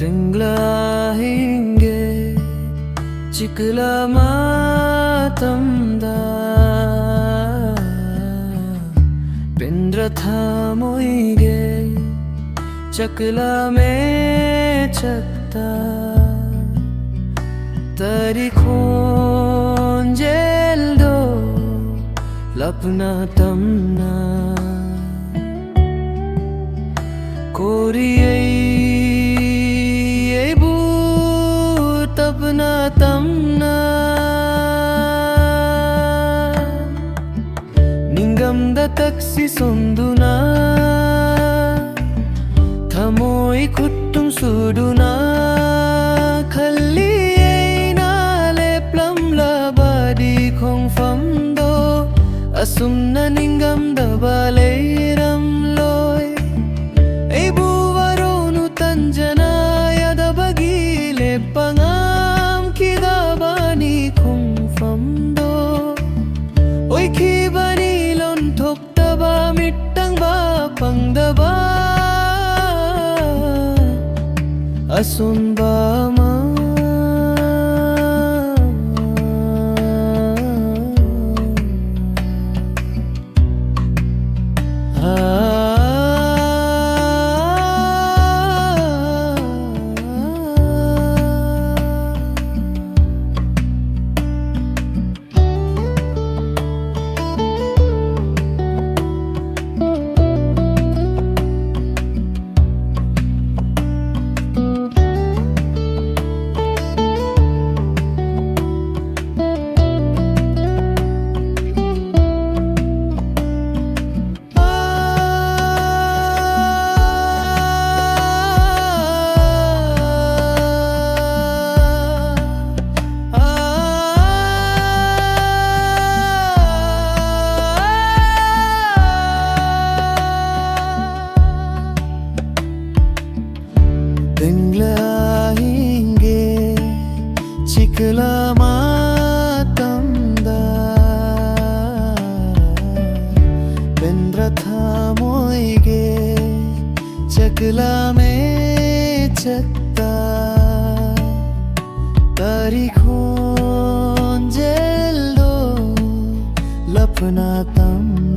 ತಿಂಗಳ ಹಿಂಗೆ ಚಿಕ್ಕಲ ಮಾತಂದ ಪಿಂಡ್ರ ಥಾಮೊಯ್ಗೆ ಚಕಲ ಮೇ ಚಕ್ತಾ तरी खोंजेल दो लपना तमना कोरिये बूत अपना तमना निंगम द तक्सी सुंदुना थमोई कुट्टुम सुडुना खल्ली Asumna ningam da baleiram loy Ei buwaronu tanjana yada bagile pangam kidabani kung famdo Oi kibani lon thok taba mittang ba pangdaba Asun ba ma ಹಿಂಗೆ ಚಿಕ್ಕಲ ಮಾತಂದ ಬೆಂದ್ರ ಥಾಮೊಯ್ಗೆ ಚಕಲ ಮೇ ಚಕ್ತ ತರಿ ಖೋಂಜೆಲ್ ದೋ ಲಪನಾ ತಮ್